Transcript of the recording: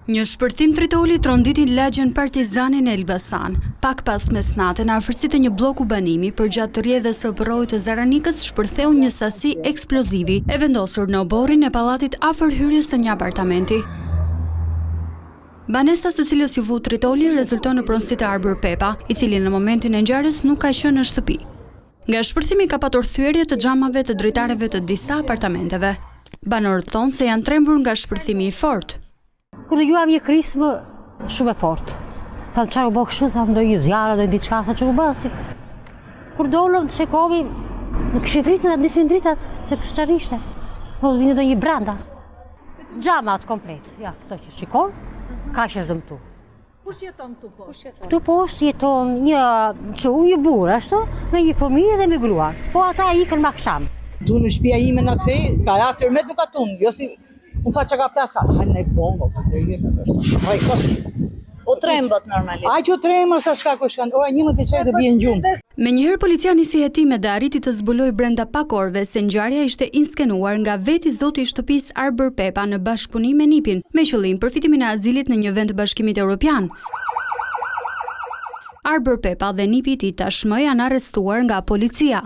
Një shpërthim tritoli tronditi lagjen Partizanin e Elbasan. Pak pas mesnatë në afërsitë e një bloku banimi, përgjatë rrjedhës së opërojit të Zaranikës, shpërtheu një sasi eksplozivi e vendosur në oborrin e pallatit afër hyrjes së një apartamenti. Banesa së cilës ju vu tritoli rezulton në pronësi të Arbër Pepa, i cili në momentin e ngjarjes nuk ka qenë në shtëpi. Nga shpërthimi ka patur thyerje të xhamave të dritareve të disa apartamenteve. Banorët thonë se janë trembur nga shpërthimi i fortë. Kur dëgjuam një krismë shumë e fortë. Thamë çfarë u bë kështu, thamë do një zjarr do diçka, thamë ç'u bësi. Kur dolëm të shikovi, nuk kishte vritur atë nisën dritat, se çfarë ishte. Po vjen do një branda. Xhamat komplet. Ja, këto që shikon, kaq është dëmtuar. Kush jeton këtu poshtë? Këtu poshtë jeton një burr ashtu, me një fëmijë dhe me grua. Po ata ikën më akşam. Tu në shtëpia ime në atë fe, ka 14 nuk ka tunë, jo si unë fa që ka plaska, hajnë në bongo, O trembët normalisht. Aj që trembë, sa shka ko shkanë, oja një më të qërë dhe bje në gjumë. Me njëherë policia nisi hetimet dhe arriti të zbuloj brenda pak orëve se ngjarja ishte inskenuar nga veti zoti i shtëpisë Arbër Pepa në bashkëpunim me NIP-in, me qëllim përfitimin e azilit në një vend të Bashkimit Evropian. Arbër Pepa dhe NIP-i i tij tashmë janë arrestuar nga policia.